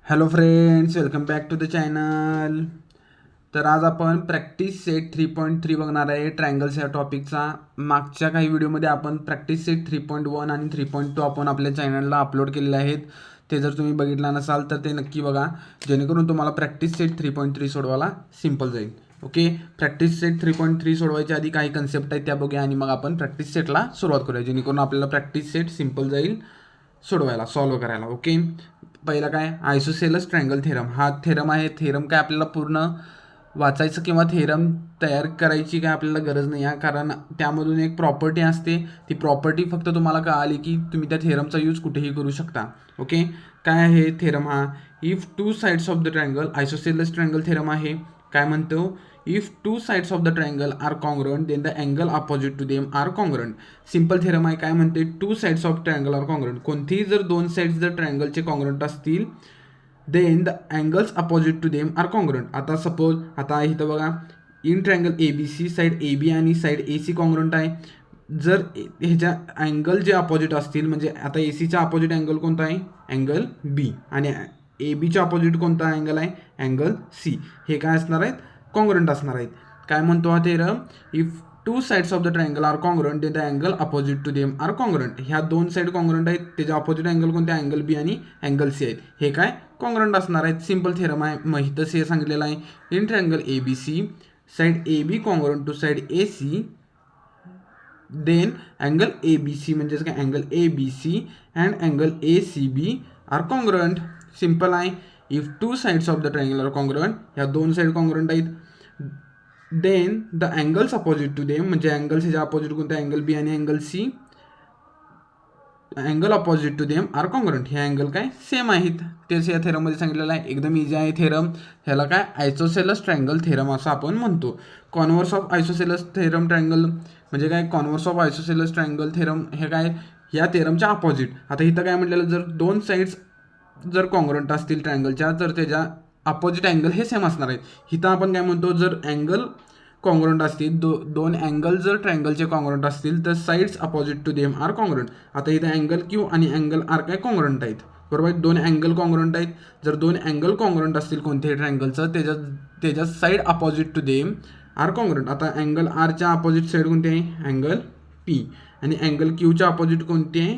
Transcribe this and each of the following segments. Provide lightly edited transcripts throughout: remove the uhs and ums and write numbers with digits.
Hello friends, welcome back to the channel. तर आज आपण प्रॅक्टिस सेट 3.3 बघणार आहे ट्रायंगल्स या टॉपिकचा. मागच्या काही व्हिडिओमध्ये आपण प्रॅक्टिस सेट 3.1 आणि 3.2 आपण आपल्या चॅनलला अपलोड केलेले आहेत. ते जर तुम्ही बघितला नसाल तर ते नक्की बघा, जेणेकरून तुम्हाला प्रॅक्टिस सेट 3.3 सोडवायला सिम्पल जाईल. ओके, प्रॅक्टिस सेट 3.3 सोडवायच्या आधी काही कन्सेप्ट आहेत त्या बघूया आणि मग आपण प्रॅक्टिस सेटला सुरुवात करूया, जेणेकरून आपल्याला प्रॅक्टिस सेट सिम्पल जाईल सोडवायला, सॉल्व करायला. ओके, पहिला काय आयसोसेलस ट्रायंगल थेरम. हा थेरम आहे. थेरम काय आपल्याला पूर्ण वाचायचं किंवा थेरम तयार करायची काय आपल्याला गरज नाही आहे, कारण त्यामधून एक प्रॉपर्टी असते. ती प्रॉपर्टी फक्त तुम्हाला कळाली की तुम्ही त्या थेरमचा यूज कुठेही करू शकता. ओके, काय आहे थेरम हा? If two sides of the triangle, isosceles triangle theorem आहे. काय म्हणतो? If two sides of the triangle are congruent then the angle opposite to them are congruent. Simple theorem आहे. काय म्हणते? Two sides of triangle are congruent. कोणतीही जर दोन sides जर ट्रायंगलचे कॉन्ग्रुएंट असतील then the angles opposite to them are congruent. आता सपोज आता इथं बघा, in triangle A B C side A B आणि साईड ए सी कॉन्ग्रुएंट आहे. जर ह्याच्या अँगल जे अपोजिट असतील, म्हणजे आता ए सीचा अपोजिट अँगल कोणता आहे? Angle B. आणि ए बीच्या अपोजिट कोणता अँगल आहे? Angle C. हे काय असणार आहेत? कॉन्ग्रुएंट असणार आहेत. काय म्हणतो हा theorem? If two sides of the triangle are congruent then the angle opposite to them are congruent. ह्या दोन साईड कॉन्ग्रुएंट आहेत, त्याच्या अपोजिट अँगल कोणते? अँगल बी आणि अँगल सी आहेत. हे काय कॉन्ग्रुएंट असणार आहेत. सिंपल थेरम आहे. मग इथं हे सांगितलेलं आहे, in triangle A B C side A B congruent to side A C then angle A B C म्हणजेच काय? Angle A B C and angle A C B are congruent. Simple आहे. If two sides of the triangle are congruent, ह्या दोन side congruent आहेत, then the angles opposite to them, म्हणजे angles ह्याच्या opposite कोणते? Angle B आणि angle C, angle opposite to them are congruent. हे angle काय? सेम आहेत. तेच या थेरममध्ये सांगितलेलं आहे. एकदम इझी आहे थेरम. ह्याला काय? आयसोसेलस ट्रायंगल थेरम असं आपण म्हणतो. कॉन्व्हर्स ऑफ आयसोसेलस थेरम ट्रायंगल म्हणजे काय? Converse of isosceles triangle theorem हे काय? या थेरमच्या अपोजिट. आता इथं काय म्हटलेलं, जर दोन साईड्स जर कॉन्ग्रुएंट असतील ट्रायंगलच्या तर त्याच्या अपोजिट अँगल हे सेम असणार आहेत. इथं आपण काय म्हणतो? जर अँगल कॉन्ग्रुएंट असतील, दोन अँगल जर ट्रायंगलचे कॉन्ग्रुएंट असतील तर sides opposite to them are congruent. आता इथे अँगल क्यू आणि अँगल आर काय? कॉन्ग्रुएंट आहेत. बरोबर आहे. दोन अँगल कॉन्ग्रुएंट आहेत. जर दोन अँगल कॉन्ग्रुएंट असतील कोणत्याही ट्रायंगलचं, त्याच्या side opposite to them are congruent. आता अँगल आरच्या अपोजिट साईड कोणती आहे? Angle P. आणि अँगल क्यूच्या अपोजिट कोणती आहे?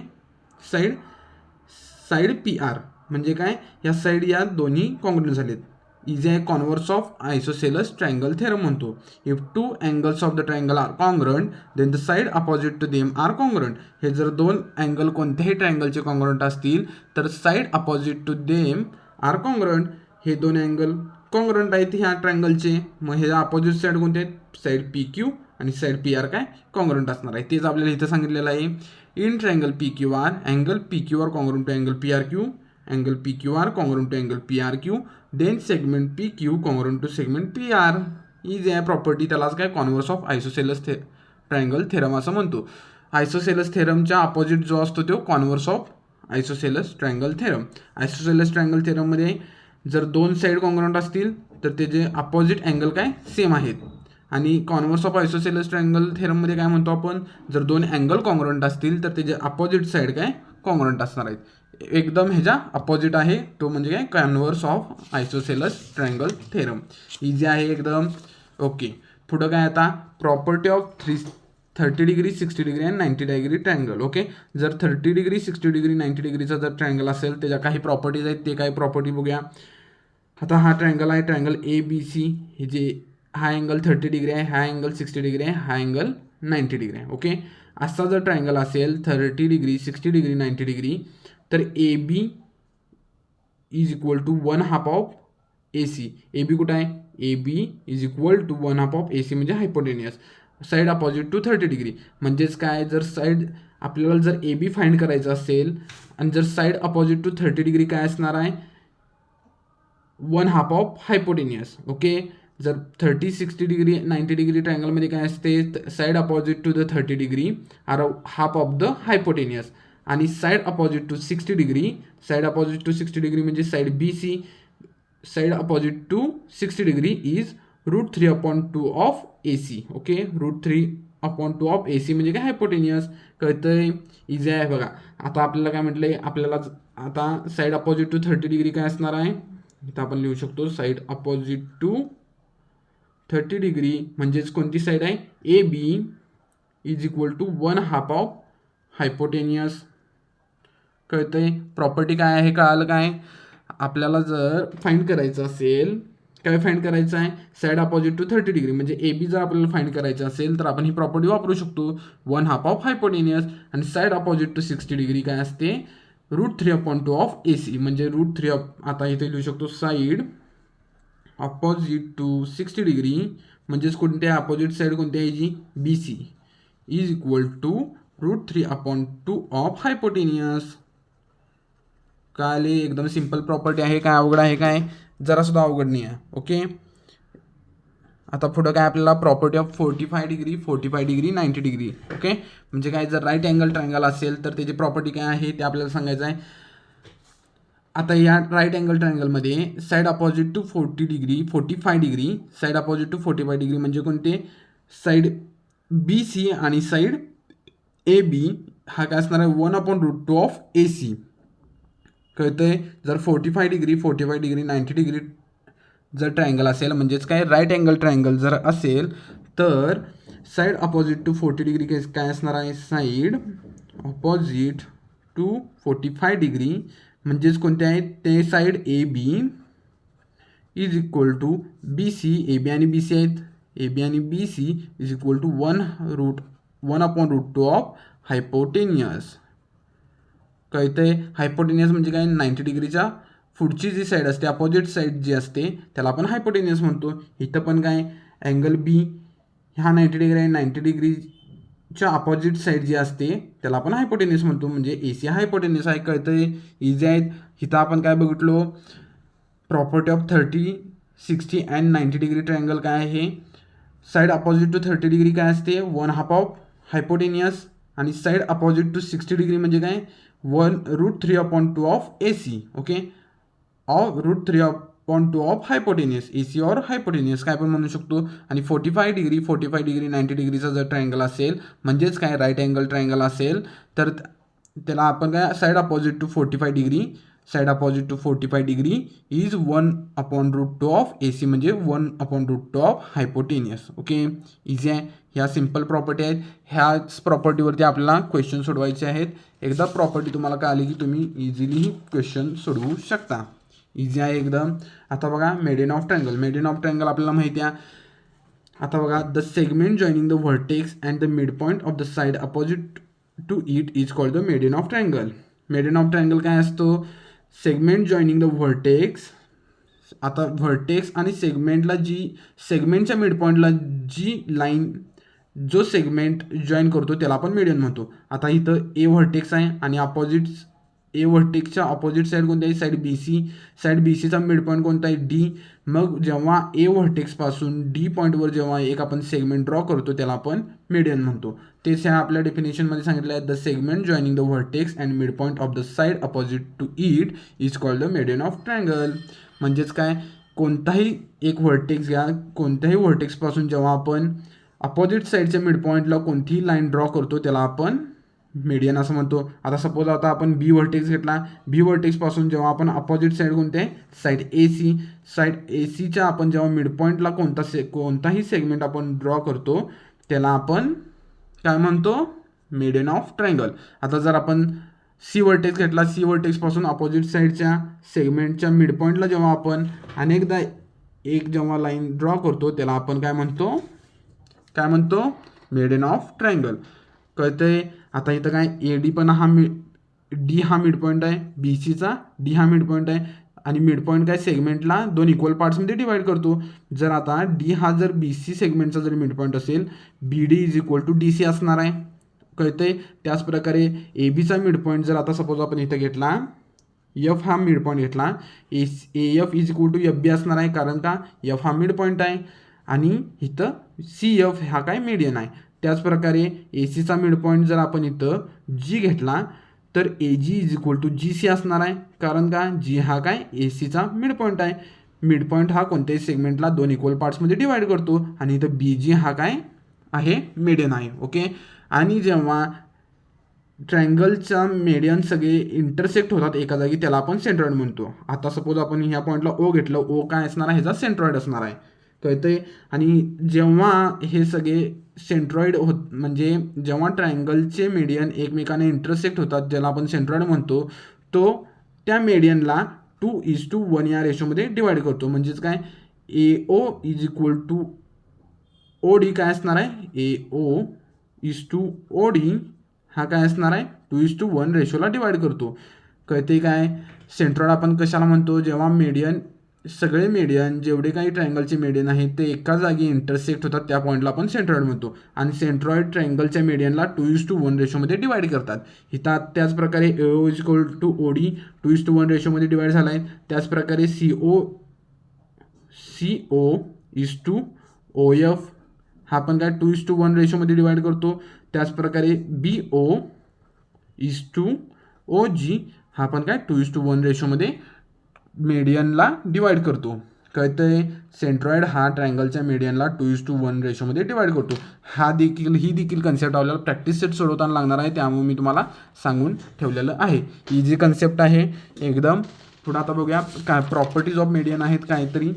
Side P R. म्हणजे काय? या साईड या दोन्ही कॉन्ग्रुएंट झालेत. इझी आहे. Converse of isosceles triangle theorem म्हणतो. If two angles of the triangle are congruent then the side opposite to them are congruent. हे जर दोन अँगल कोणत्याही ट्रायंगलचे कॉन्ग्रुएंट असतील तर side opposite to them are congruent. हे दोन अँगल कॉन्ग्रुएंट आहेत ह्या ट्रायंगलचे. मग हे अपोजिट साईड कोणते आहेत? साईड पी क्यू आणि साईड पी आर काय? कॉन्ग्रुएंट असणार आहे. तेच आपल्याला इथं सांगितलेलं आहे. In triangle P Q R angle P Q R congruent to angle P R Q, angle P Q R congruent to angle P R Q, then segment P Q congruent to segment P R. Is आहे property. त्यालाच काय? Converse of isosceles triangle theorem असं म्हणतो. Isosceles थेरमच्या opposite जो असतो तो converse of isosceles triangle theorem. Isosceles triangle थेरममध्ये जर दोन साईड कॉन्ग्रुएंट असतील तर त्याचे अपोजिट अँगल काय? सेम आहेत. आणि कॉन्व्हर्स ऑफ आयसोसेलस ट्रायंगल थेरममध्ये काय म्हणतो आपण? जर दोन अँगल कॉन्ग्रुएंट असतील तर त्याचे अपोजिट साईड काय? कॉन्ग्रुएंट असणार आहेत. एकदम ह्याच्या अपोजिट आहे तो, म्हणजे काय? Converse of isosceles triangle theorem. Easy आहे एकदम. ओके, पुढं काय? आता प्रॉपर्टी ऑफ 30 डिग्री 60 डिग्री आणि 90 डिग्री ट्रायंगल. ओके, जर 30 डिग्री 60 डिग्री 90 डिग्रीचा जर ट्रायंगल असेल त्याच्या काही प्रॉपर्टीज आहेत. ते काही प्रॉपर्टी बघूया. आता हा ट्रायंगल आहे, ट्रायंगल ए बी सी. हे जे हा अँगल 30 डिग्री आहे, हा अँगल 60 डिग्री आहे, हा अँगल 90 डिग्री आहे. ओके, असा जर ट्रायंगल असेल 30 डिग्री 60 डिग्री 90 डिग्री तर A B is equal to 1/2 of A C. A B कुठं आहे? A B is equal to 1/2 of A C म्हणजे hypotenuse. Side opposite to 30 degree म्हणजेच काय? जर साईड आपल्याला जर ए बी फाइंड करायचं असेल आणि जर साईड अपोजिट टू 30 डिग्री काय असणार आहे? 1/2 ऑफ हायपोटेनियस. ओके, जर 30 60 डिग्री 90 डिग्री ट्रायंगलमध्ये काय असते? Side opposite to the 30 degree are half of the hypotenuse. आणि side opposite to 60 degree, side opposite to 60 degree म्हणजे side B C, side opposite to 60 degree is √3/2 of A C. Okay, √3/2 of A C म्हणजे काय? Hypotenuse. कळतंय? Easy आहे बघा. आता आपल्याला काय म्हटलंय? आपल्याला आता साईड अपोजिट टू 30 डिग्री काय असणार आहे, इथं आपण लिहू शकतो साईड अपोजिट टू 30 डिग्री म्हणजेच कोणती साईड आहे, A B is equal to 1/2 of hypotenuse. कळतंय. प्रॉपर्टी काय आहे कळालं काय. आपल्याला जर फाइंड करायचं असेल, काय फाइंड करायचं आहे, साईड अपोजिट टू 30 डिग्री म्हणजे ए बी जर आपल्याला फाइंड करायचं असेल तर आपण ही प्रॉपर्टी वापरू शकतो 1/2 ऑफ हायपोटेनियस. आणि साईड अपोजिट टू 60 डिग्री काय असते, √3/2 ऑफ ए सी म्हणजे √3 आता इथे लिहू शकतो साईड अपोजिट टू 60 डिग्री म्हणजेच कोणते अपोजिट साईड कोणती आहे जी, B C is equal to √3/2 of hypotenuse. काय एकदम सिंपल प्रॉपर्टी आहे, काय अवघड आहे काय, जरा सुद्धा अवघड नाही आहे. ओके. आता पुढं काय आपल्याला property of 45 degree 45 degree 90 degree. Okay. म्हणजे काय, जर राईट अँगल ट्रायंगल असेल तर त्याची प्रॉपर्टी काय आहे ते आपल्याला सांगायचं आहे. आता या राईट अँगल ट्रायंगलमध्ये side opposite to 40 degree 45 degree side opposite to 45 degree म्हणजे कोणते, साईड बी सी आणि साईड ए बी हा काय असणार आहे 1/√2 ऑफ ए सी. कळतंय. जर 45 डिग्री 90 डिग्री जर ट्रायंगल असेल म्हणजेच काय राईट अँगल ट्रायंगल जर असेल तर साईड अपोजिट टू 40 डिग्री काय असणार आहे, साईड अपोजिट टू 45 डिग्री म्हणजेच कोणते आहेत ते side A B is equal to B C. A B आणि बी सी आहेत, ए बी आणि B C is equal to 1/√2 of hypotenuse. कळतंय. हायपोटेनियस म्हणजे काय, 90 डिग्रीच्या पुढची जी साईड असते अपोजिट साईड जी असते त्याला आपण हायपोटेनियस म्हणतो. इथं पण काय अँगल बी हा 90 डिग्री आहे, 90 डिग्रीच्या अपोजिट साईड जी असते त्याला आपण हायपोटेनियस म्हणतो म्हणजे ए सी हायपोटेनियस आहे. कळतंय. इझी आहेत. इथं आपण काय बघितलो, property of 30 60 and 90 degree triangle काय आहे, साईड अपोजिट टू 30 डिग्री काय असते 1/2 ऑफ हायपोटेनियस आणि साईड अपोजिट टू 60 डिग्री म्हणजे काय √3/2 of A C. Okay. Of √3/2 of hypotenuse, A C और हायपोटेनियस काय पण म्हणू शकतो. आणि 45 डिग्री 90 डिग्रीचा जर ट्रायंगल असेल म्हणजेच काय राईट अँगल ट्रायंगल असेल तर त्याला आपण काय side opposite to 45 degree side opposite to 45 degree is 1/√2 of A C म्हणजे 1/√2 ऑफ हायपोटेनियस. ओके. इझी आहे. ह्या सिंपल प्रॉपर्टी आहेत. ह्याच प्रॉपर्टीवरती आपल्याला क्वेश्चन सोडवायचे आहेत. एकदा प्रॉपर्टी तुम्हाला कळाली की तुम्ही इझिली क्वेश्चन सोडवू शकता. इझी आहे एकदम. आता बघा median of triangle. Median of triangle आपल्याला माहिती आहे. आता बघा the segment joining the vertex and the mid point of the side opposite to it is called the median of triangle. Median of triangle काय असतो, सेगमेंट जॉईनिंग द व्हर्टेक्स. आता vertex आणि सेगमेंटला सेगमेंटच्या मिड पॉईंटला जी लाईन जो segment join करतो त्याला आपण मेडियन म्हणतो. आता इथं ए व्हर्टेक्स आहे आणि ए व्हर्टेक्सच्या अपोजिट साईड कोणती आहे, साईड बी सी. साईड बी सीचा मिड पॉईंट कोणता आहे, डी. मग जेव्हा ए व्हर्टेक्सपासून डी पॉईंटवर जेव्हा एक आपण सेगमेंट ड्रॉ करतो त्याला आपण मेडियन म्हणतो. तेच ह्या आपल्या डेफिनेशनमध्ये सांगितलं आहे, the segment joining the vertex and mid point of the side opposite to it is called the median of triangle. म्हणजेच काय, कोणताही एक व्हर्टेक्स घ्या, कोणत्याही व्हर्टेक्सपासून जेव्हा आपण अपोजिट साईडच्या मिड पॉईंटला कोणतीही लाईन ड्रॉ करतो त्याला आपण मेडियन असं म्हणतो. आता सपोज आता आपण बी व्हर्टेक्स घेतला, बी व्हर्टेक्सपासून जेव्हा आपण अपोजिट साईड कोणते आहे, साईड ए सी. साईड ए सीच्या आपण जेव्हा मिड पॉईंटला कोणताही सेगमेंट आपण ड्रॉ करतो त्याला आपण काय म्हणतो, मेडियन ऑफ ट्रायंगल. आता जर आपण सी व्हर्टेक्स घेतला, सी व्हर्टेक्सपासून अपोजिट साईडच्या सेगमेंटच्या मिड पॉईंटला जेव्हा आपण अनेकदा जेव्हा लाईन ड्रॉ करतो त्याला आपण काय म्हणतो मेडियन ऑफ ट्रायंगल. कळतंय. आता इथं काय ए डी पण डी हा मिड पॉईंट आहे, बी सीचा डी हा मिड पॉईंट आहे आणि मिड पॉईंट काय सेगमेंटला 2 इक्वल पार्ट्समध्ये डिवाईड करतो. जर आता डी हा जर बी सी सेगमेंटचा जर मिड पॉईंट असेल, B D is equal to D C असणार आहे. कळतंय. त्याच प्रकारे ए बीचा मिड पॉईंट जर आता सपोज आपण इथं घेतला, एफ हा मिड पॉईंट घेतला, A F is equal to F B असणार आहे कारण का एफ हा मिड पॉईंट आहे आणि इथं सी एफ हा काय मीडियन आहे. त्याच प्रकारे ए सीचा मिड पॉईंट जर आपण इथं जी घेतला तर A G is equal to G C असणार आहे कारण का जी हा काय ए सीचा मिड पॉईंट आहे. मिड पॉईंट हा कोणत्याही सेगमेंटला 2 इक्वल पार्ट्समध्ये डिवाईड करतो आणि इथं बी जी हा काय आहे, मीडियन आहे. ओके. आणि जेव्हा ट्रायंगलच्या मीडियन सगळे इंटरसेक्ट होतात एका जागी, त्याला आपण सेंट्रॉइड म्हणतो. आता सपोज आपण ह्या पॉईंटला ओ घेतलं, ओ काय असणार आहे, ह्याचा सेंट्रॉइड असणार आहे, कळतंय. आणि जेव्हा हे सगळे सेंट्रॉइड म्हणजे जेव्हा ट्रायंगलचे मीडियन एकमेकाने इंटरसेक्ट होतात, ज्याला आपण सेंट्रॉइड म्हणतो, तो त्या मीडियनला 2:1 या रेशोमध्ये डिवाइड करतो. म्हणजेच काय, A O is equal to O D काय असणार आहे, A O is to O D हा काय असणार आहे, 2:1 रेशोला डिवाइड करतो. कळते काय. सेंट्रॉइड आपण कशाला म्हणतो, जेव्हा मीडियन सगळे मीडियन जेवढे काही ट्रायंगलचे मीडियन आहेत ते एका जागी इंटरसेक्ट होतात, त्या पॉईंटला आपण सेंट्रॉइड म्हणतो. आणि सेंट्रॉइड ट्रायंगलच्या मीडियनला 2:1 रेशोमध्ये डिवाइड करतात. इथं त्याचप्रकारे A O is equal to O D 2:1 रेशोमध्ये डिवाइड झाला आहे. त्याचप्रकारे C O is to O F हा पण काय 2:1 रेशोमध्ये डिवाइड करतो. त्याचप्रकारे बी ओ इज टू ओ जी हा पण काय 2:1 रेशोमध्ये मीडियनला डिवाइड करतो. कळतंय. सेंट्रॉइड हा ट्रायंगलच्या मीडियनला 2:1 रेशोमध्ये डिवाइड करतो. ही देखील कन्सेप्ट आपल्याला प्रॅक्टिस सेट सोडवताना लागणार आहे, त्यामुळे मी तुम्हाला सांगून ठेवलेलं आहे. इझी कन्सेप्ट आहे एकदम. पुढे आता बघूया काय प्रॉपर्टीज ऑफ मीडियन आहेत काहीतरी.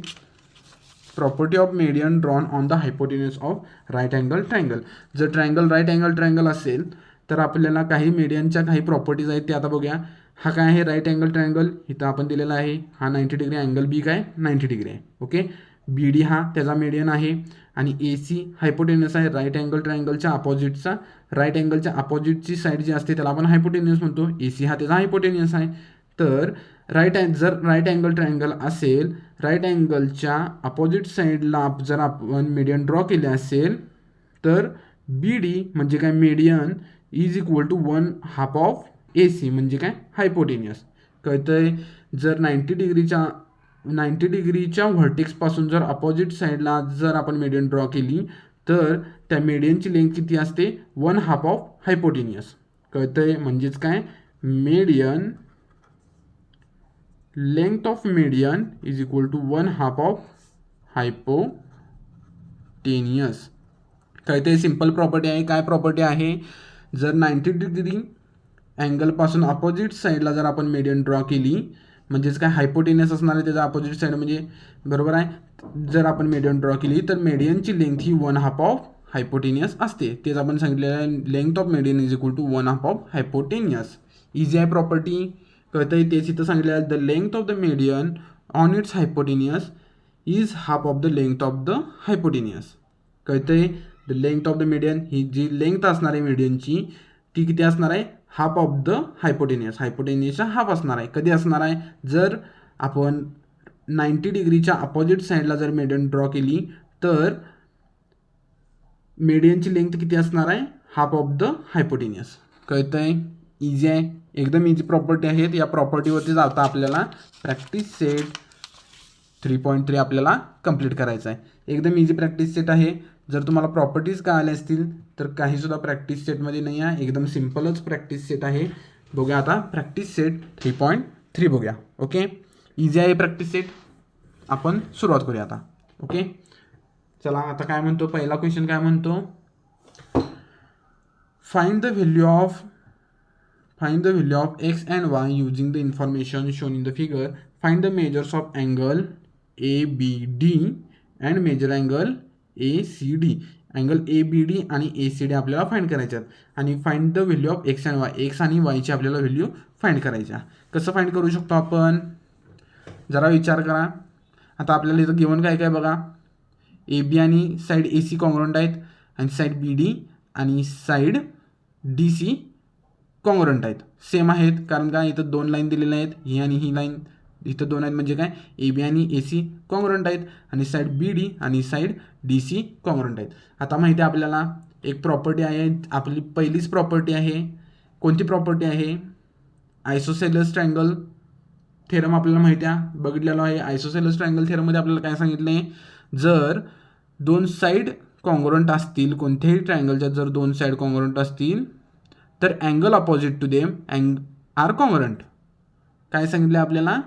Property of median drawn on the hypotenuse of right angle triangle. जर ट्रायंगल राईट अँगल ट्रायंगल असेल तर आपल्याला काही मीडियनच्या काही प्रॉपर्टीज आहेत ते आता बघूया. हा काय आहे, राईट अँगल ट्रायंगल, इथं आपण दिलेला आहे. हा 90 डिग्री अँगल बी काय 90 डिग्री आहे. ओके. बी डी हा त्याचा मीडियन आहे. आणि ए सी हायपोटेन्यूस आहे राईट अँगल ट्रायंगलच्या अपोजिटचा. राईट अँगलच्या अपोजिटची साईड जी असते त्याला आपण हायपोटेन्यूस म्हणतो. ए सी हा त्याचा हायपोटेन्यूस आहे. तर जर राईट अँगल ट्रायंगल असेल, राईट अँगलच्या अपोजिट साईडला जर आपण मीडियन ड्रॉ केले असेल तर बी डी म्हणजे काय median is equal to 1/2 of A C म्हणजे काय हायपोटेनियस. कळतंय. जर 90 डिग्रीच्या व्हर्टेक्सपासून जर अपोजिट साईडला जर आपण मीडियन ड्रॉ केली तर त्या मीडियनची लेंथ किती असते, 1/2 ऑफ हायपोटेनियस. कळतंय. म्हणजेच काय, median length of median is equal to 1/2 of hypotenuse. कळतंय. सिंपल प्रॉपर्टी आहे. काय प्रॉपर्टी आहे, जर 90 डिग्री अँगलपासून अपोजिट साईडला जर आपण मीडियन ड्रॉ केली म्हणजेच काय हायपोटेनियस असणार आहे त्याचा अपोजिट साईड म्हणजे, बरोबर आहे. जर आपण मीडियन ड्रॉ केली तर मीडियनची लेंथ ही 1/2 ऑफ हायपोटेनियस असते. तेच आपण सांगितलेलं आहे, length of median is equal to 1/2 of hypotenuse. Easy आहे प्रॉपर्टी. कळतंय. तेच इथं सांगितलेलं आहे, the length of the median on its hypotenuse is half of the length of the hypotenuse. कळतंय. The length of the median ही जी length असणार आहे मीडियनची ती किती असणार आहे, हाफ ऑफ द हायपोटेनियस. हायपोटेनियसचा हाफ असणार आहे. कधी असणार आहे, जर आपण 90 डिग्रीच्या अपोजिट साईडला जर मीडियन ड्रॉ केली तर मीडियनची लेंथ किती असणार आहे, हाफ ऑफ द हायपोटेनियस. कळतंय. इझी आहे. एकदम इझी प्रॉपर्टी आहेत. या प्रॉपर्टीवरती जाता आपल्याला प्रॅक्टिस सेट 3.3 आपल्याला कंप्लीट करायचं आहे. एकदम इझी प्रॅक्टिस सेट आहे. जर तुम्हाला प्रॉपर्टीज कळाल्या असतील तर काहीसुद्धा प्रॅक्टिस सेटमध्ये नाही आहे, एकदम सिम्पलच प्रॅक्टिस सेट आहे. बघूया आता प्रॅक्टिस सेट 3.3 बघूया. ओके. इझी आहे प्रॅक्टिस सेट. आपण सुरुवात करूया आता. ओके. चला आता काय म्हणतो, पहिला क्वेश्चन काय म्हणतो, find the value of x and y using the information shown in the figure. Find the measures of angle ABD and measure angle ACD. Angle ABD आणि ACD आपल्याला फाइंड करायच्यात. आणि find the value of x and y, x आणि वायची आपल्याला value find करायच्या. कसं find करू शकतो आपण, जरा विचार करा. आता आपल्याला इथं गिवन काय काय बघा, AB आणि साईड AC कॉन्ग्रुएंट आहेत आणि साईड BD आणि साईड DC कॉन्ग्रुएंट आहेत, सेम आहेत. कारण का इथं 2 लाईन दिलेल्या आहेत, ही आणि ही लाईन इथं 2 आहेत म्हणजे काय AB आणि AC कॉन्ग्रुएंट आहेत आणि साईड BD आणि साईड DC कॉन्ग्रुएंट आहेत. आता माहिती आहे आपल्याला एक प्रॉपर्टी आहे, आपली पहिलीच प्रॉपर्टी आहे. कोणती प्रॉपर्टी आहे, आयसोसेलेस ट्रायंगल थेरम आपल्याला माहिती आहे, बघितलेलं आहे. आयसोसेलेस ट्रायंगल थेरममध्ये आपल्याला काय सांगितलं आहे, जर 2 साईड कॉन्ग्रुएंट असतील, कोणत्याही ट्रायंगलच्या जर 2 साईड कॉन्ग्रुएंट असतील तर angle opposite to them are congruent. काय सांगितलं आपल्याला,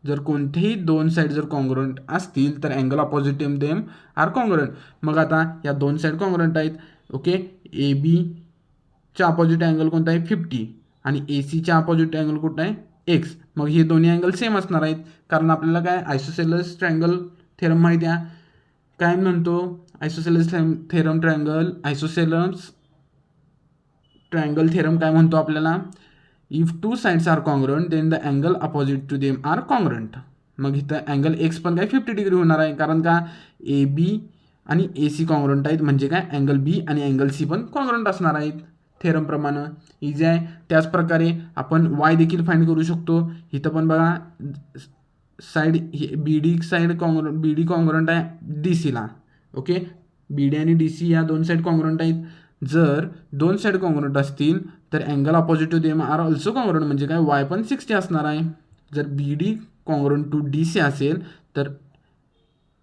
जर कोणतेही 2 साईड जर कॉन्ग्रुएंट असतील तर angle opposite to them are congruent. मग आता या 2 साईड कॉन्ग्रुएंट आहेत. ओके. AB चा अपोजिट अँगल कोणता आहे 50 आणि ए सीच्या अपोजिट अँगल कुठं आहे एक्स. मग हे दोन्ही अँगल सेम असणार आहेत कारण आपल्याला काय आयसोसेलस ट्रायंगल थेरम माहिती आहे. काय म्हणतो isosceles theorem isosceles triangle theorem काय म्हणतो आपल्याला, if two sides are congruent then the angle opposite to them are congruent. मग इथं अँगल एक्स पण काय 50 डिग्री होणार आहे कारण का ए बी आणि ए सी कॉन्ग्रुएंट आहेत म्हणजे काय अँगल बी आणि अँगल सी पण कॉन्ग्रुएंट असणार आहेत थेरमप्रमाणे. इझी आहे. त्याच प्रकारे आपण वाय देखील फाइंड करू शकतो. इथं पण बघा साईड बी डी साईड बी डी कॉन्ग्रुएंट आहे डी सीला. ओके, बी डी आणि डी सी या दोन साईड कॉन्ग्रुएंट आहेत. जर दोन साईड कॉन्ग्रुएंट असतील तर angle opposite to them are also congruent म्हणजे काय वाय पण 60 असणार आहे. जर B D congruent to D C असेल तर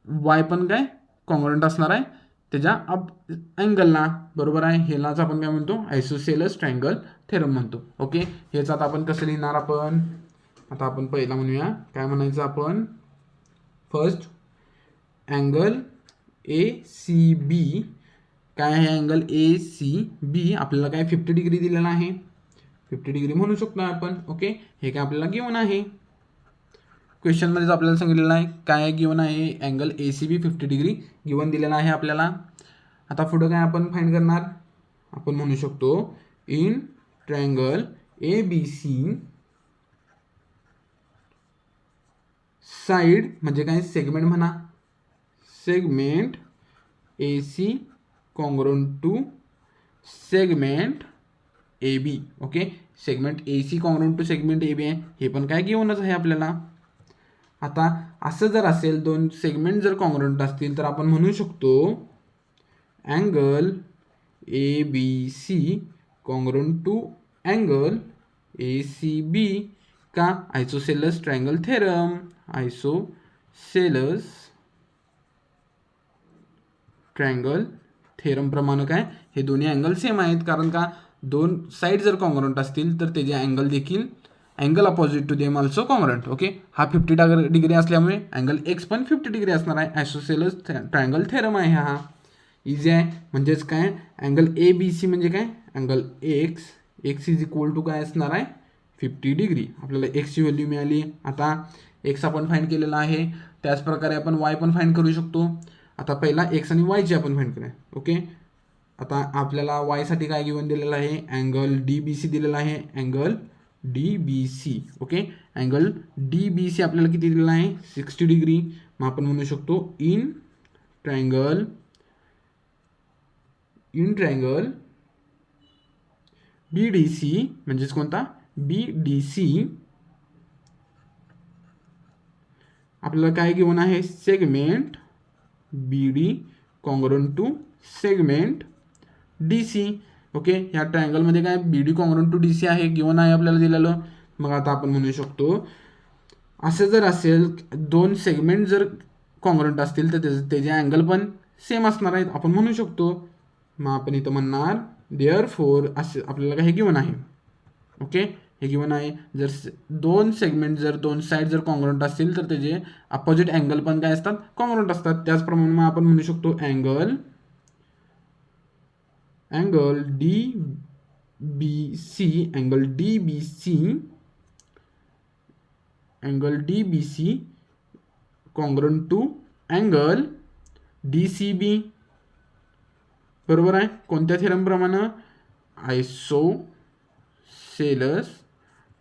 वाय पण काय कॉन्ग्रुएंट असणार आहे त्याच्या अँगलला. बरोबर आहे. ह्यालाच आपण काय म्हणतो आयसोसेलस ट्रायंगल थेरम म्हणतो. ओके, हेच आता आपण कसं लिहिणार आपण, आता आपण पहिला म्हणूया काय म्हणायचं आपण, first angle A C B. काय आहे अँगल ए सी बी आपल्याला काय 50 डिग्री दिलेला आहे, 50 डिग्री म्हणू शकतो आपण. ओके, हे काय आपल्याला गिवन आहे क्वेश्चनमध्येच आपल्याला सांगितलेलं आहे. काय गिवन आहे angle A C B 50 degree given दिलेला आहे आपल्याला. आता पुढं काय आपण फाइंड करणार, आपण म्हणू शकतो in triangle A B C side म्हणजे काय सेगमेंट म्हणा, segment A C congruent to segment A B. Okay, segment A C congruent to segment A B आहे, हे पण काय गिवनच आहे आपल्याला. आता असं जर असेल दोन सेगमेंट जर कॉन्ग्रुएंट असतील तर आपण म्हणू शकतो angle A B C congruent to angle A C B. का isosceles triangle theorem, isosceles triangle theorem प्रमाणे काय हे दोन्ही अँगल सेम आहेत कारण का दोन साईड जर कॉन्ग्रुएंट असतील तर त्याचे अँगल देखील angle opposite to them also congruent. Okay, हा 50 डिग्री असल्यामुळे अँगल एक्स पण 50 डिग्री असणार आहे. आयसोसेलस ट्रायंगल थेरम आहे हा. इझी आहे. म्हणजेच काय अँगल ए बी सी म्हणजे काय angle x is equal to काय असणार आहे 50 डिग्री. आपल्याला एक्सची व्हॅल्यू मिळाली. आता एक्स आपण फाइंड केलेला आहे. त्याच प्रकारे आपण वाय पण फाइंड करू शकतो. आता पहिला एक्स आणि वायची आपण फाइंड करूया. ओके, आता आपल्याला वायसाठी काय गिवन दिलेलं आहे अँगल डी बी सी दिलेला आहे, angle D B C. Okay, angle D B C आपल्याला किती दिलेला आहे 60 डिग्री. मग आपण म्हणू शकतो in triangle B D C म्हणजेच कोणता बी डी सी आपल्याला काय गिवन आहे segment B D congruent to segment D C. Okay, ह्या ट्रायंगलमध्ये काय B D congruent to D C आहे गिवन आहे आपल्याला दिलेलं. मग आता आपण म्हणू शकतो असं जर असेल दोन सेगमेंट जर कॉन्ग्रुएंट असतील तर त्याचे अँगल पण सेम असणार आहेत आपण म्हणू शकतो. मग आपण इथं म्हणणार देअरफॉर असे आपल्याला काय हे गिवन आहे. ओके, हे गिवन आहे जर दोन सेगमेंट जर दोन साईड जर कॉन्ग्रुएंट असतील तर त्याचे अपोजिट अँगल पण काय असतात कॉन्ग्रुएंट असतात. त्याचप्रमाणे मग आपण म्हणू शकतो angle D B C congruent to angle D C B. बरोबर आहे. कोणत्या थेरमप्रमाणे आयसोसेलस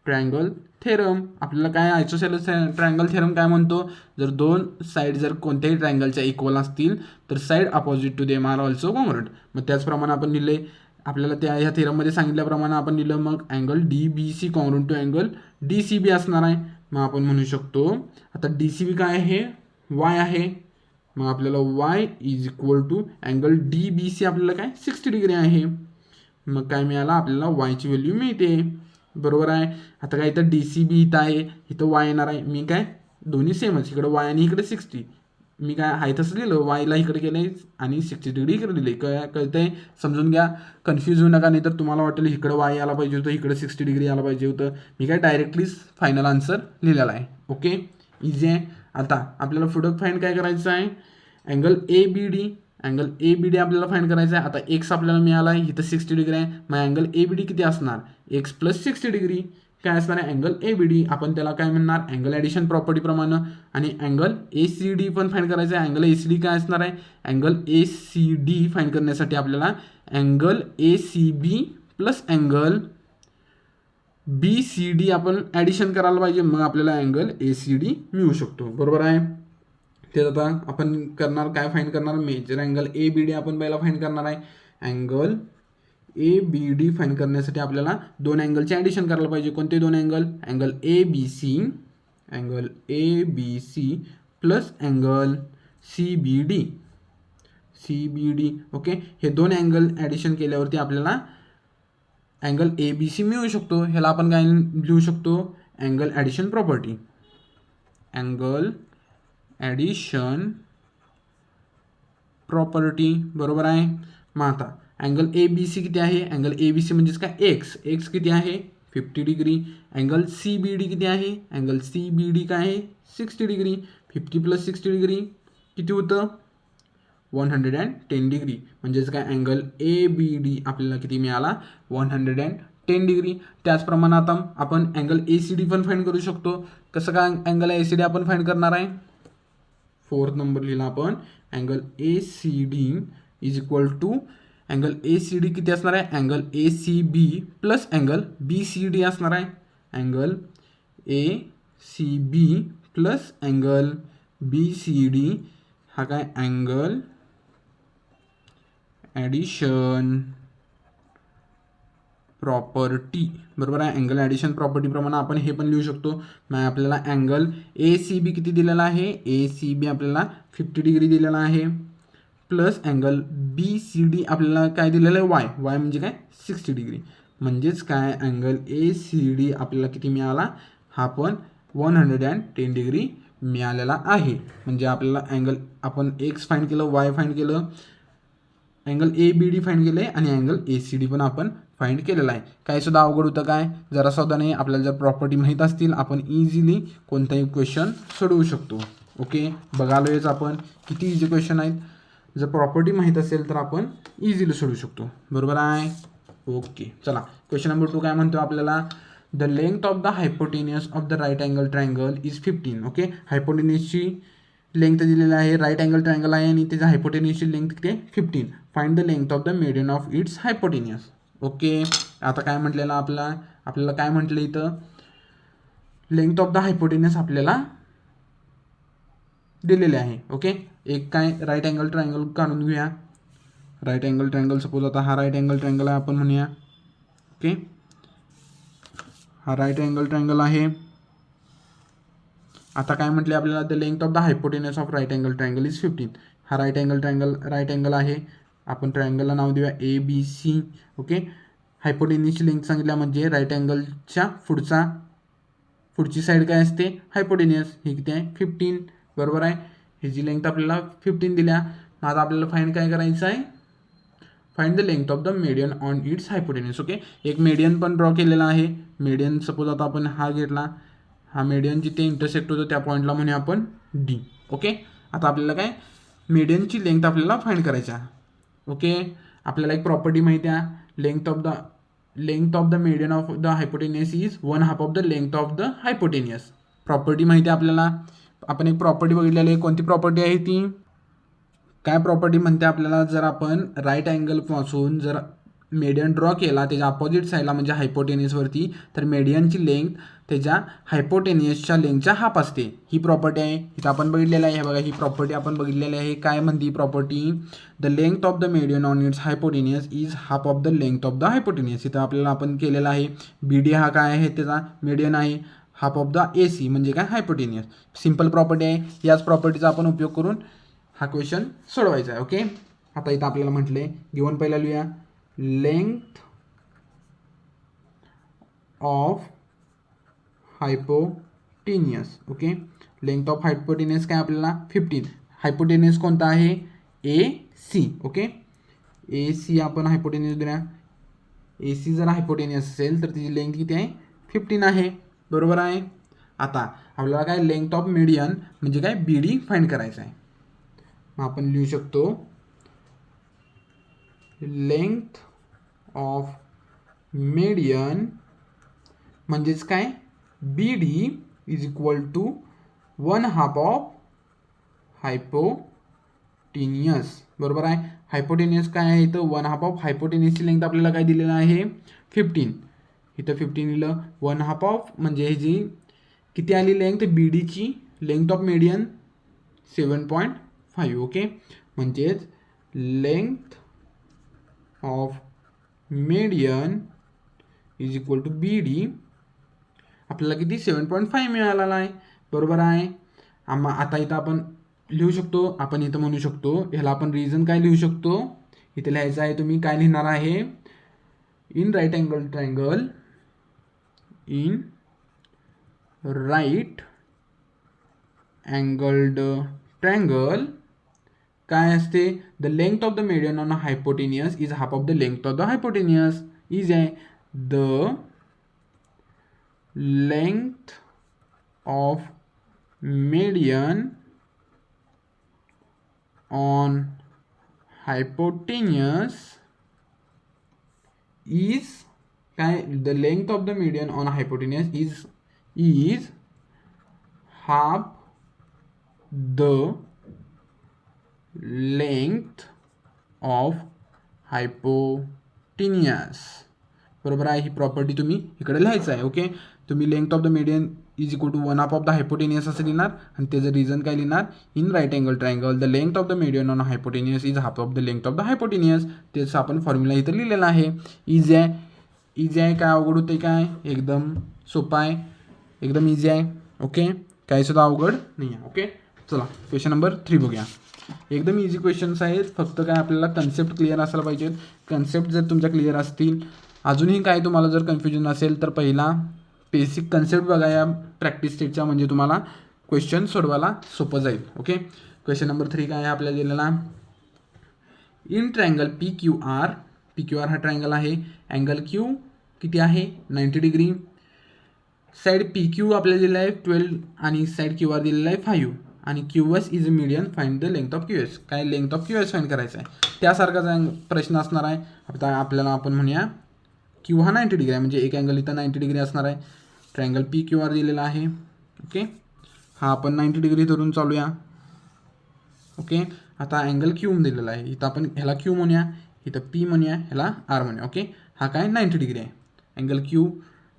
ट्रायंगल थेरम. आपल्याला काय आयसोसेलस ट्रायंगल थेरम काय म्हणतो, जर दोन साईड जर कोणत्याही ट्रायंगलच्या इक्वल असतील तर side opposite to them are also congruent. मग त्याचप्रमाणे आपण लिहिले आपल्याला त्या ह्या थेरममध्ये सांगितल्याप्रमाणे आपण लिहिलं. मग angle D B C congruent to angle D C B असणार आहे. मग आपण म्हणू शकतो आता डी सी बी काय आहे वाय आहे. मग आपल्याला y is equal to angle D B C आपल्याला काय 60 डिग्री आहे. मग काय मिळालं आपल्याला वायची व्हॅल्यू मिळते. बरोबर आहे. आता काय इथं डी सी बी इथं आहे, इथं वाय येणार आहे. मी काय दोन्ही सेमच इकडं वाय आणि इकडे 60 मी काय आहे तसं लिहिलं वायला इकडे केलं आहे आणि 60 डिग्री इकडे लिहिले. कळतंय समजून घ्या, कन्फ्यूज होऊ नका. नाही तर तुम्हाला वाटेल इकडं वाय यायला पाहिजे होतं इकडे 60 डिग्री यायला पाहिजे होतं. मी काय डायरेक्टली फायनल आन्सर लिहिलेला आहे. ओके, इझी आहे. आता आपल्याला पुढं फाइंड काय करायचं आहे angle A B D. Angle A B D आपल्याला फाईंड करायचा आहे. आता एक्स आपल्याला मिळाला आहे, इथं 60 डिग्री आहे, मग अँगल ए बी डी किती असणार, एक्स प्लस 60 डिग्री काय असणार आहे अँगल ए बी डी. आपण त्याला काय म्हणणार अँगल ॲडिशन प्रॉपर्टीप्रमाणे. आणि अँगल ए सी डी पण फाईंड करायचं आहे. अँगल ए सी डी काय असणार आहे, angle A C D find करण्यासाठी आपल्याला angle A C B plus angle B C D आपण ॲडिशन करायला पाहिजे, मग आपल्याला अँगल ए सी डी मिळू शकतो. बरोबर आहे. ते आता आपण करणार काय फाईंड करणार, measure angle A B D आपण पहिला फाईंड करणार आहे. Angle A B D find करण्यासाठी आपल्याला दोन अँगलचे ॲडिशन करायला पाहिजे. कोणते दोन angle, angle A B C, angle A B C plus angle C B D, C B D. Okay, हे दोन अँगल ॲडिशन केल्यावरती आपल्याला अँगल ए बी सी मिळू शकतो. ह्याला आपण काय लिहू शकतो, angle addition property, angle addition property. बरोबर आहे. मग आता अँगल ए बी सी किती आहे, अँगल ए बी सी म्हणजेच काय एक्स, एक्स किती आहे 50 degree. Angle C B D किती आहे, अँगल सी बी डी काय आहे 60 डिग्री. 50 प्लस 60 डिग्री किती होतं 110 डिग्री. म्हणजेच काय अँगल ए बी डी आपल्याला किती मिळाला 110 डिग्री. त्याचप्रमाणे आता आपण अँगल ए सी डी पण फाईंड करू शकतो. कसं काय अँगल ए सी डी आपण फाईंड करणार आहे, 4th नंबर लिहिला आपण. Angle A C D is equal to angle A C D किती असणार आहे, angle A C B plus angle B C D असणार आहे. Angle A C B plus angle B C D हा काय angle addition property. बरोबर आहे. Angle addition प्रॉपर्टीप्रमाणे आपण हे पण लिहू शकतो. मग आपल्याला अँगल ए सी बी किती दिलेला आहे, ए सी बी आपल्याला 50 डिग्री दिलेला आहे plus angle B C D आपल्याला काय दिलेलं आहे वाय, वाय म्हणजे काय 60 डिग्री. म्हणजेच काय अँगल ए सी डी आपल्याला किती मिळाला, हा पण 110 डिग्री मिळालेला आहे. म्हणजे आपल्याला अँगल आपण एक्स फाईंड केलं, वाय फाईंड केलं, angle A B D find केलं आहे आणि अँगल ए सी डी पण आपण फाईंड केलेला आहे. काही सुद्धा अवघड होतं काय, जरा सुद्धा नाही. आपल्याला जर प्रॉपर्टी माहीत असतील आपण इझिली कोणताही क्वेश्चन सोडवू शकतो. ओके, बघालोयच आपण किती इझी क्वेश्चन आहेत. जर प्रॉपर्टी माहीत असेल तर आपण इझिली सोडवू शकतो. बरोबर आहे. ओके, चला क्वेश्चन नंबर 2 काय म्हणतो आपल्याला, the length of the hypotenuse of the right angle triangle is 15. Okay, हायपोटेनियसची लेंथ दिलेली आहे, राईट अँगल ट्रायंगल आहे आणि त्याच्या हायपोटेनियसची लेंथ किती आहे 15. Find the length of the median of its hypotenuse. Okay, आता काय म्हटलेलं आपल्याला काय म्हटलं इथं, लेंथ ऑफ द हायपोटेनियस आपल्याला दिलेले आहे. ओके, एक काय राईट अँगल ट्रायंगल काढून घेऊया. राईट अँगल ट्रायंगल सपोज आता हा राईट अँगल ट्रायंगल आहे आपण म्हणूया. ओके, हा राईट अँगल ट्रायंगल आहे. आता काय म्हटले आपल्याला, the length of the hypotenuse of right angle triangle is 15. हा राईट अँगल आहे. आपण ट्रायंगलला नाव देऊया ए बी सी. ओके, हायपोटेनियसची लेंथ सांगितल्या म्हणजे राईट अँगलच्या पुढची साईड काय असते हायपोटेनियस, ही किती आहे 15. बरोबर आहे. ह्याची लेंथ आपल्याला 15 दिल्या. आता आपल्याला फाईंड काय करायचं आहे, find the length of the median on its hypotenuse. Okay, एक मीडियन पण ड्रॉ केलेला आहे. मीडियन सपोज आता आपण हा घेतला, हा मीडियन जिथे इंटरसेक्ट होतो त्या पॉईंटला म्हणूया आपण डी. ओके, आता आपल्याला काय मीडियनची लेंथ आपल्याला फाइंड करायची आहे. ओके, आपल्याला एक प्रॉपर्टी माहिती आहे, length of the median of the hypotenuse is 1/2 of the length of the hypotenuse. Property माहिती आहे आपल्याला. आपण एक प्रॉपर्टी बघितलेली आहे. कोणती प्रॉपर्टी आहे ती, काय प्रॉपर्टी म्हणते आपल्याला, जर आपण राईट अँगलपासून जर मीडियन ड्रॉ केला त्याच्या अपोजिट साईडला म्हणजे हायपोटेनियसवरती, तर मीडियनची लेंथ त्याच्या हायपोटेनियसच्या लेंथच्या हाफ असते. ही प्रॉपर्टी आहे. इथं आपण बघितलेलं आहे. बघा, ही प्रॉपर्टी आपण बघितलेली आहे. काय म्हणते ही property, the length of the median on its hypotenuse is half of the length of the hypotenuse. इथं आपल्याला आपण केलेला आहे. बी डी हा काय आहे त्याचा मीडियन आहे, half of the A C म्हणजे काय हायपोटेनियस. सिंपल प्रॉपर्टी आहे. याच प्रॉपर्टीचा आपण उपयोग करून हा क्वेश्चन सोडवायचा आहे. ओके, आता इथं आपल्याला म्हटले गिवन पहिला लिहूया, length of hypotenuse. Okay, length of hypotenuse काय आपल्याला 15. हायपोटेनियस कोणता आहे ए सी. ओके, ए सी आपण हायपोटेनियस दिला. ए सी जर हायपोटेनियस असेल तर तिची लेंथ किती आहे 15 आहे. बरोबर आहे. आता आपल्याला काय लेंथ ऑफ मीडियन म्हणजे काय बी डी फाइंड करायचं आहे. मग आपण लिहू शकतो लेंथ ऑफ मेडियन म्हणजेच काय B D is equal to 1/2 of hypotenuse. बरोबर आहे. हायपोटेनियस काय आहे इथं 1/2 ऑफ हायपोटेनियसची लेंथ आपल्याला काय दिलेलं आहे 15. इथं 15 लिहिलं. 1/2 ऑफ म्हणजे ही जी किती आली लेंथ बी डीची लेंथ ऑफ मेडियन 7.5. ओके म्हणजेच length of median is equal to B D आपल्याला किती 7.5 मिळालेला आहे. बरोबर आहे. आता इथं आपण लिहू शकतो. आपण इथं म्हणू शकतो ह्याला आपण रिझन काय लिहू शकतो. इथे लिहायचं आहे तुम्ही काय लिहिणार आहे इन राईट अँगल ट्रायंगल काय असते the length of the median on a hypotenuse is half of the length of the hypotenuse. Is आहे the length of median on hypotenuse is the length of the median on hypotenuse is half the length of hypotenuse. बरोबर आहे. ही property तुम्ही इकडे लिहायचं आहे. Okay तुम्ही length of the median is equal to 1/2 of the hypotenuse असं लिहिणार आणि त्याचं रिझन काय लिहिणार in right angle triangle the length of the median on hypotenuse is half of the length of the hypotenuse. त्याचं आपण formula इथं लिहिलेला आहे. इझी आहे काय अवघड होते काय एकदम सोपं आहे एकदम इझी आहे. ओके काही सुद्धा अवघड नाही आहे. ओके चला क्वेश्चन नंबर 3 बघूया. एकदम इझी क्वेश्चन्स आहेत. फक्त काय आपल्याला कन्सेप्ट क्लिअर असायला पाहिजेत. कन्सेप्ट जर तुमच्या क्लिअर असतील अजूनही काय तुम्हाला जर कन्फ्युजन असेल तर पहिला बेसिक कन्सेप्ट बघा या प्रॅक्टिस सेटचा म्हणजे तुम्हाला क्वेश्चन सोडवायला सोपं जाईल. ओके क्वेश्चन नंबर 3 काय आहे आपल्याला दिलेला in triangle P Q R हा ट्रायंगल आहे. अँगल क्यू किती आहे 90 डिग्री. साईड पी क्यू आपल्याला दिलेला आहे 12 आणि साईड क्यू आर दिलेला आहे 5 आणि Q S is a median find the length of Q S. काय length of Q S find करायचं आहे त्यासारखाचा प्रश्न असणार आहे. आता आपल्याला आपण म्हणूया क्यू हा 90 डिग्री आहे म्हणजे एक अँगल इथं 90 डिग्री असणार आहे. ट्रायंगल पी क्यू आर दिलेला आहे. ओके हा आपण 90 डिग्री धरून चालूया. ओके आता अँगल क्यू दिलेला आहे. इथं आपण ह्याला क्यू म्हणूया इथं पी म्हणूया ह्याला आर म्हणूया. ओके हा काय 90 डिग्री आहे. अँगल क्यू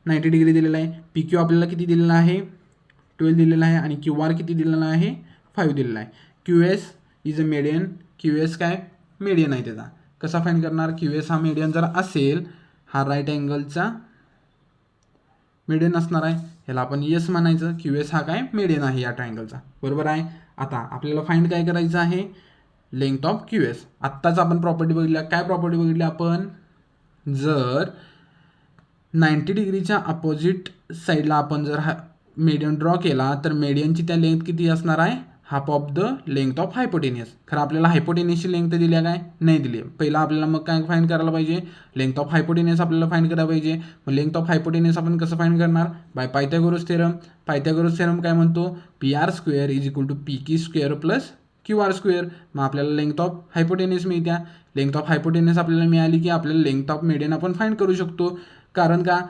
90 डिग्री दिलेला आहे. पी क्यू आपल्याला किती दिलेला आहे 12 दिलेला आहे आणि क्यू आर किती दिलेला आहे 5 दिलेला आहे. Q S is a median. Q S काय मेडियन आहे त्याचा. कसा फाईंड करणार क्यू एस हा मेडियन जर असेल हा राईट अँगलचा मेडियन असणार आहे. ह्याला आपण यस म्हणायचं. क्यू एस हा काय मेडियन आहे या ट्रायंगलचा. बरोबर आहे. आता आपल्याला फाइंड काय करायचं आहे लेंथ ऑफ क्यू एस. आत्ताच आपण प्रॉपर्टी बघितल्या. काय प्रॉपर्टी बघितली आपण जर 90 डिग्रीच्या अपोजिट साईडला आपण जर हा मेडियन ड्रॉ केला तर मेडियनची त्या लेंथ किती असणार आहे half of the length of hypotenuse. खरं आपल्याला हायपोटेनियसची लेंथ दिली आहे काय नाही दिली. पहिला आपल्याला मग काय फाइंड करायला पाहिजे लेंथ ऑफ हायपोटेनियस आपल्याला फाइंड करायला पाहिजे. मग लेंथ ऑफ हायपोटेनियस आपण कसं फाइंड करणार by Pythagoras theorem. Pythagoras theorem काय म्हणतो P R square is equal to P Q square plus Q R square. मग आपल्याला लेंथ ऑफ हायपोटेनियस मिळत्या. लेंथ ऑफ हायपोटेनियस आपल्याला मिळाली की आपल्याला लेंथ ऑफ मेडियन आपण फाइंड करू शकतो. कारण का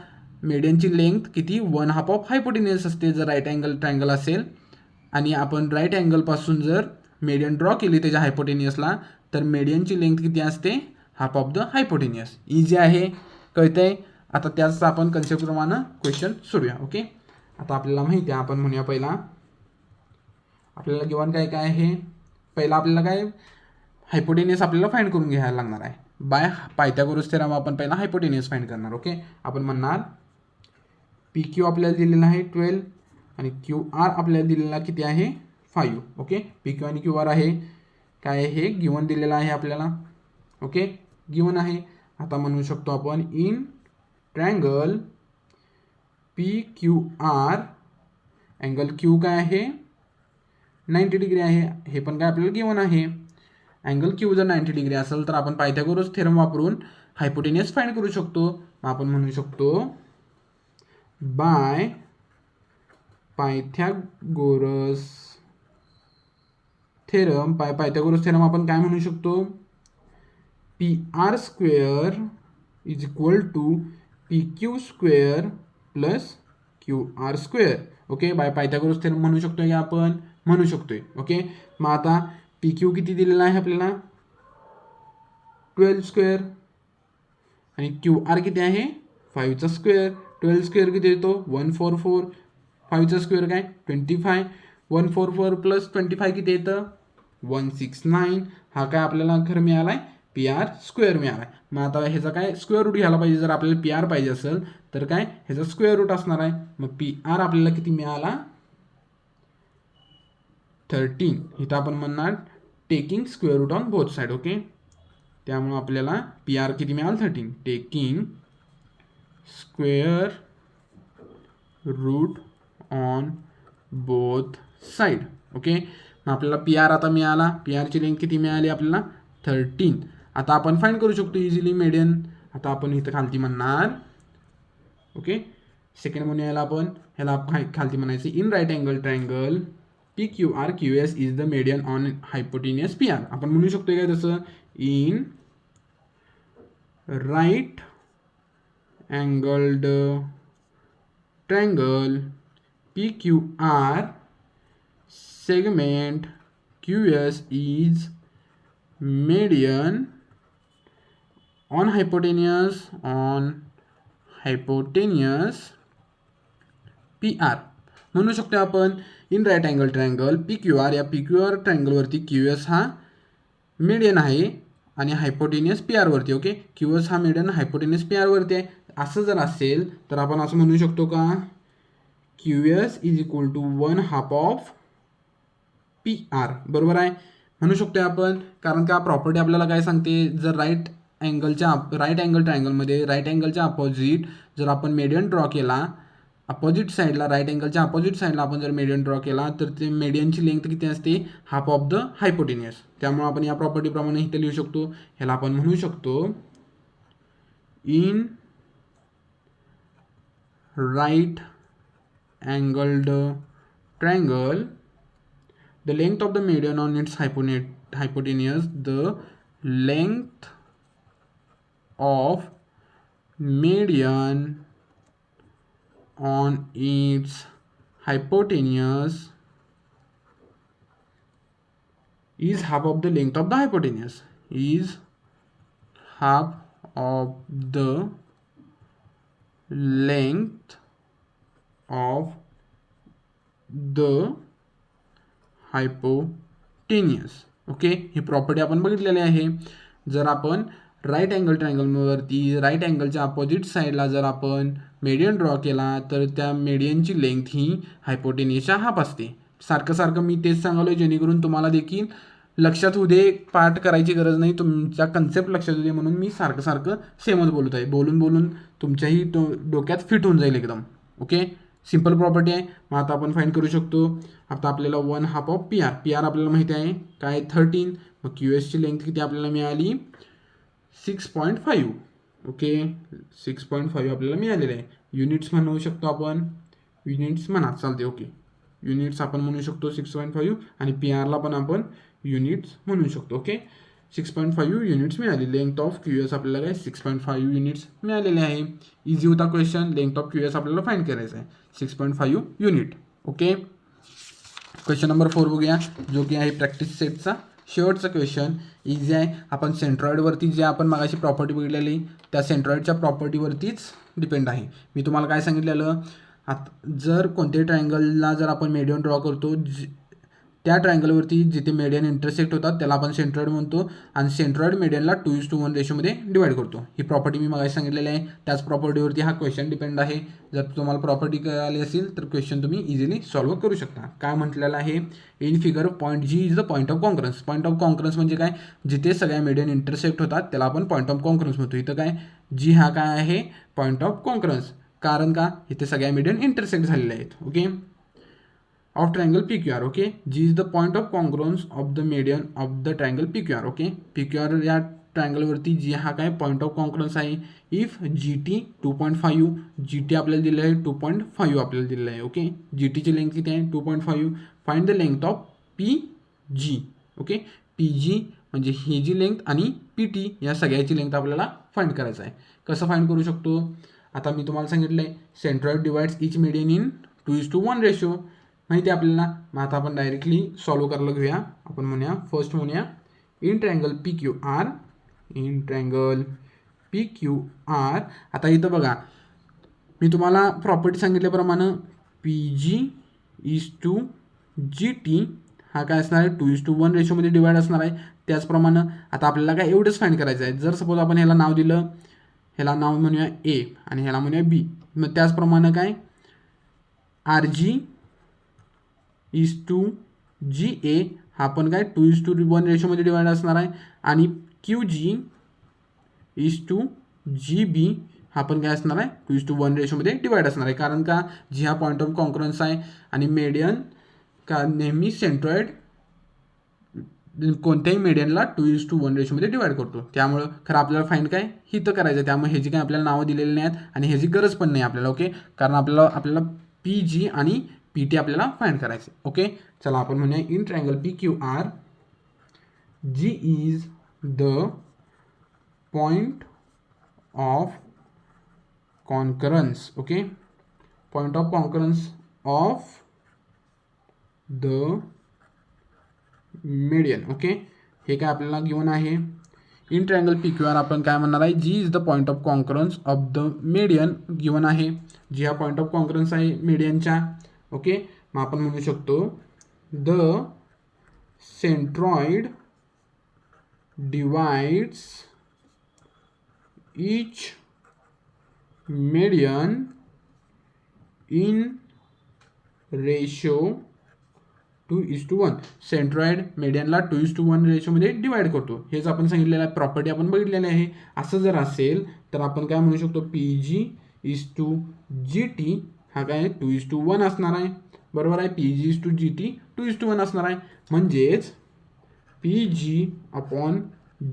मेडियनची लेंथ किती 1/2 ऑफ हायपोटेनियस असते जर राईट अँगल ट्रायंगल असेल आणि आपण राईट अँगलपासून जर मेडियन ड्रॉ केली त्याच्या हायपोटेनियसला तर मेडियनची लेंथ किती असते half of the hypotenuse. Easy आहे कळतंय. आता त्याच आपण कन्सेप्टप्रमाणे क्वेश्चन सोडूया. ओके आता आपल्याला माहिती आहे आपण म्हणूया पहिला आपल्याला गिवन काय काय आहे पहिला आपल्याला काय हायपोटेनियस आपल्याला फाइंड करून घ्यायला लागणार आहे. बाय पायथागोरस थेरम आपण पहिला हायपोटेनियस फाइंड करणार. ओके आपण म्हणणार पी क्यू आपल्याला दिलेला आहे 12 आणि क्यू आर आपल्याला दिलेला किती आहे 5. ओके पी क्यू आणि क्यू आर आहे काय हे गिवन दिलेलं आहे आपल्याला. ओके गिवन आहे. आता म्हणू शकतो आपण in triangle P Q R angle Q काय आहे 90 डिग्री आहे. हे पण काय आपल्याला गिवन आहे. अँगल क्यू जर 90 डिग्री असेल तर आपण पायथागोरस थेरम वापरून हायपोटेनियस फाइंड करू शकतो. मग आपण म्हणू शकतो बाय पायथागोरस थेरम आपण काय म्हणू शकतो PR² is equal to PQ² plus QR². Okay, by Pythagoras theorem म्हणू शकतोय की आपण म्हणू शकतोय. ओके, मग आता PQ किती दिलेला आहे आपल्याला 12² आणि QR किती आहे 5². 12² किती येतो 144. 5² काय 25. 144 प्लस 25 किती येतं 169. हा काय आपल्याला खरं मिळाला आहे PR² मिळाला आहे. मग आता ह्याचा काय स्क्वेअर रूट घ्यायला पाहिजे. जर आपल्याला PR पाहिजे असेल तर काय ह्याचा स्क्वेअर रूट असणार आहे. मग PR आपल्याला किती मिळाला 13. इथं आपण म्हणणार taking square root on both side. Okay, त्यामुळे आपल्याला PR किती मिळाल 13. Taking square root on both side. Okay, मग आपल्याला PR आता मिळाला. PRची लेंथ किती मिळाली आपल्याला 13. आता आपण फाइंड करू शकतो इझिली मीडियन. आता आपण इथं खालती म्हणणार. ओके, सेकंड म्हणून याला आपण ह्याला खालती म्हणायचं in right angle triangle PQRQS is the median on hypotenuse PR. आपण म्हणू शकतो काय तसं in right angled triangle PQR segment QS is median on hypotenuse PR. म्हणू शकतो आपण in right angle triangle PQR या PQR ट्रायंगलवरती QS हा मीडियन आहे आणि हायपोटेनियस PR वरती. ओके, QS हा मीडियन हायपोटेनियस PR वरती आहे. असं जर असेल तर आपण असं म्हणू शकतो का QS is equal to 1/2 of PR. बरोबर आहे म्हणू शकतो आपण. कारण का प्रॉपर्टी आपल्याला काय सांगते जर राईट अँगल ट्रायंगलमध्ये राईट अँगलच्या अपोजिट जर आपण मीडियन ड्रॉ केला अपोजिट साईडला राईट अँगलच्या अपोजिट साईडला आपण जर मीडियन ड्रॉ केला तर ते मीडियनची लेंथ किती असते हाफ ऑफ द हायपोटेनियस. त्यामुळे आपण या प्रॉपर्टीप्रमाणे इथे लिहू शकतो. ह्याला आपण म्हणू शकतो in right angled triangle the length of the median on its hypotenuse the length of median on its hypotenuse is half of the length of the hypotenuse is half of the length of the hypotenuse. Okay, he property आपण बघितलेली आहे. जर आपण right angle ट्रायंगलवरती right अँगलच्या opposite साईडला जर आपण median draw केला तर त्या मीडियनची लेंथ ही हायपोटेनियसच्या हाफ असते. सारखं मी तेच सांगालोय जेणेकरून तुम्हाला देखील लक्षात होऊ दे. पाठ करायची गरज नाही, तुमच्या कन्सेप्ट लक्षात होऊ दे म्हणून मी सारखं सेमच बोलत आहे. बोलून तुमच्याही डोक्यात फिट होऊन जाईल एकदम. ओके, सिंपल प्रॉपर्टी आहे. मग आता आपण फाइंड करू शकतो. आता आपल्याला 1/2 ऑफ PR आपल्याला माहिती आहे काय 13. मग QSची लेंथ किती आपल्याला मिळाली 6.5. ओके, 6.5 आपल्याला मिळालेलं आहे. युनिट्स म्हणू शकतो आपण, युनिट्स म्हणा चालते. ओके, युनिट्स आपण म्हणू शकतो 6.5 आणि PRला पण आपण युनिट्स म्हणू शकतो. ओके, 6.5 युनिट्स मिळाली. लेंथ ऑफ QS आपल्याला काय 6.5 युनिट्स मिळालेले आहे. इझी होता क्वेश्चन. लेंथ ऑफ QS आपल्याला फाइंड करायचं आहे 6.5 युनिट. ओके, क्वेश्चन नंबर 4 बघूया जो की आहे प्रॅक्टिस सेटचा शेवटचा क्वेश्चन. इझी आहे. आपण सेंट्रॉइडवरती जे आपण मागाशी प्रॉपर्टी बघितलेली त्या सेंट्रॉइडच्या प्रॉपर्टीवरतीच डिपेंड आहे. मी तुम्हाला काय सांगितलेलं आता जर कोणत्याही ट्रायंगलला जर आपण मीडियन ड्रॉ करतो त्या ट्रायंगलवरती जिथे मीडियन इंटरसेक्ट होतात त्याला आपण सेंट्रॉइड म्हणतो आणि सेंट्रॉइड मीडियनला 2:1 रेशोमध्ये डिवाइड करतो. ही प्रॉपर्टी मी मागाशी सांगितलेली आहे. त्याच प्रॉपर्टीवरती हा क्वेश्चन डिपेंड आहे. जर तुम्हाला प्रॉपर्टी कळाली असेल तर क्वेश्चन तुम्ही इझिली सॉल्व्ह करू शकता. काय म्हटलेलं आहे in figure point G is the point of concurrence. Point of concurrence म्हणजे काय जिथे सगळ्या मीडियन इंटरसेक्ट होतात त्याला आपण पॉईंट ऑफ कॉन्करन्स म्हणतो. इथं काय G हा काय आहे पॉईंट ऑफ कॉन्करन्स. कारण का इथे सगळ्या मीडियन इंटरसेक्ट झालेले आहेत. Okay, of triangle PQR. Okay, G is the point of congruence of the median of the triangle PQR. Okay, PQR या ट्रायंगल वरती G हा काय पॉईंट ऑफ कॉन्करन्स आहे. इफ GT 2.5 GT आपल्याला दिलेलं आहे 2.5 आपल्याला दिलेलं आहे. ओके, GTची लेंथ किती आहे 2.5. Find the length of PG. Okay, PG म्हणजे ही जी लेंथ आणि पी टी या सगळ्याची लेंथ आपल्याला फाइंड करायचं आहे. कसं फाइंड करू शकतो? आता मी तुम्हाला सांगितलं आहे centroid divides each median in 2:1 ratio माहिती आहे आपल्याला. मग आता आपण डायरेक्टली सॉल्व करायला घेऊया. आपण म्हणूया फर्स्ट म्हणूया in triangle P Q R, in triangle P Q R. आता इथं बघा मी तुम्हाला प्रॉपर्टी सांगितल्याप्रमाणे P G is to G T हा काय असणार आहे 2:1 रेशोमध्ये डिवाइड असणार आहे. त्याचप्रमाणे आता आपल्याला काय एवढंच फाइंड करायचं आहे. जर सपोज आपण ह्याला नाव दिलं, ह्याला नाव म्हणूया ए आणि ह्याला म्हणूया बी, मग त्याचप्रमाणे काय R G is to G A हा पण काय 2:1 रेशोमध्ये डिवाइड असणार आहे आणि Q G is to G B हा पण काय असणार आहे 2:1 रेशोमध्ये डिवाइड असणार आहे. कारण का जी हा पॉईंट ऑफ कॉन्करन्स आहे आणि मीडियन का नेहमी सेंट्रॉइड कोणत्याही मीडियनला 2:1 रेशोमध्ये डिवाइड करतो. त्यामुळं खरं आपल्याला फाईंड काय हिथं करायचं आहे. त्यामुळे ह्याची काय आपल्याला नावं दिलेली नाहीत आणि ह्याची गरज पण नाही आपल्याला. ओके, कारण आपल्याला पी जी आणि पी टी आपल्याला फाइंड करायचे. ओके, चला आपण म्हणूया in triangle P Q R G is the point of concurrence. Okay, point of concurrence of the median. Okay, हे काय आपल्याला गिवन आहे. In triangle P Q R आपण काय म्हणणार आहे G is the point of concurrence of the median given आहे. G हा पॉइंट ऑफ कॉन्करन्स आहे मीडियनच्या. ओके, मग आपण म्हणू शकतो the centroid divides each median in ratio 2:1. Centroid मीडियनला 2:1 रेशोमध्ये डिवाइड करतो. हेच आपण सांगितलेलं आहे, प्रॉपर्टी आपण बघितलेली आहे. असं जर असेल तर आपण काय म्हणू शकतो P G is to G T हा काय 2:1 असणार आहे. बरोबर आहे, P G is to G T 2:1 असणार आहे. म्हणजेच P G upon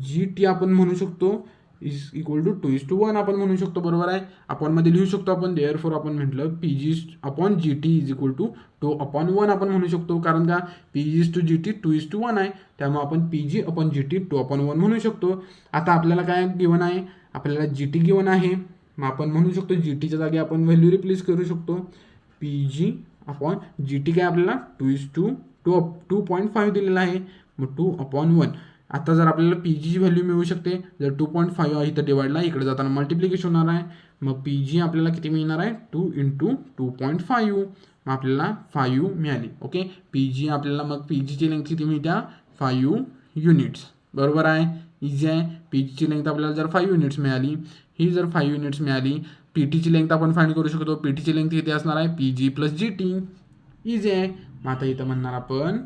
G T आपण म्हणू शकतो इज इक्वल टू 2:1 आपण म्हणू शकतो. बरोबर आहे, आपण मध्ये लिहू शकतो आपण देअरफॉर आपण म्हटलं P G upon G T is equal to 2:1 आपण म्हणू शकतो. कारण का P G is to G T 2:1 आहे, त्यामुळे आपण P G upon G T 2:1 म्हणू शकतो. आता आपल्याला काय गिवन आहे, आपल्याला जी टी गिवन आहे. मग आपण म्हणू शकतो जी टीच्या जागी आपण व्हॅल्यू रिप्लेस करू शकतो. P G upon G T काय आपल्याला 2.5 दिलेला आहे, मग 2:1. आता जर आपल्याला पी जीची व्हॅल्यू मिळू शकते जर 2.5 इथं डिवाइडला इकडे जाताना मल्टिप्लिकेशन होणार आहे. मग पी जी आपल्याला किती मिळणार आहे 2 × 2.5. मग आपल्याला 5 मिळाली. ओके, पी जी आपल्याला मग पी जीची लेंथ किती मिळत्या 5 युनिट्स. बरोबर आहे, इझी आहे. पी जीची लेंथ आपल्याला जर 5 युनिट्स मिळाली, ही जर 5 युनिट्स मिळाली, पी टीची लेंथ आपण फाइंड करू शकतो. पी टीची लेंथ किती असणार आहे P G plus G T. Easy आहे. मग आता इथं म्हणणार आपण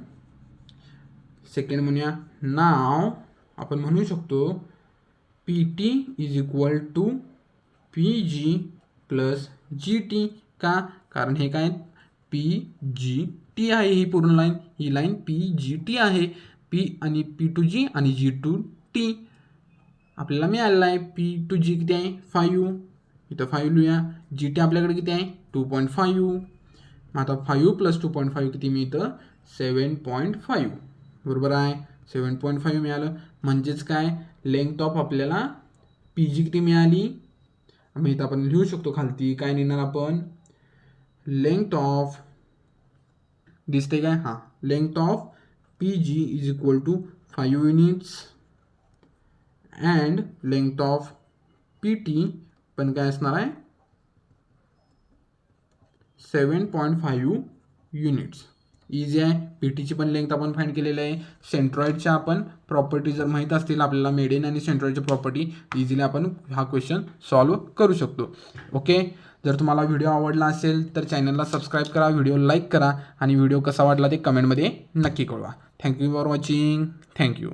सेकंड म्हणूया नाव आपण म्हणू शकतो P T is equal to P G plus G T. का? कारण हे काय पी जी टी आहे, ही पूर्ण लाईन, ही लाईन पी जी टी आहे. पी आणि पी टू जी आणि जी टू टी आपल्याला मिळालेला आहे. पी टू जी किती आहे 5, इथं 5 लिहूया. जी टी आपल्याकडे किती आहे 2.5. मग आता 5 प्लस 2.5 किती मिळतं 7.5. बरोबर आहे, 7.5 मिळालं. म्हणजेच काय लेंथ ऑफ आपल्याला पी जी किती मिळाली, मग इथं आपण लिहू शकतो खालती काय लिहिणार आपण लेंथ ऑफ दिसते काय हां length of P G is equal to 5 units and length of P T पण काय असणार आहे 7.5 युनिट्स. इझी आहे. पी टीची पण लेंथ आपण फाइंड केलेली आहे. सेंट्रॉइडच्या आपण प्रॉपर्टी जर माहीत असतील आपल्याला मेडियन आणि सेंट्रॉइडची प्रॉपर्टी इझिली आपण हा क्वेश्चन सॉल्व करू शकतो. ओके, जर तुम्हाला व्हिडिओ आवडला असेल तर चॅनलला सबस्क्राईब करा, व्हिडिओ लाईक करा आणि व्हिडिओ कसा वाटला ते कमेंटमध्ये नक्की कळवा. Thank you for watching. थँक्यू.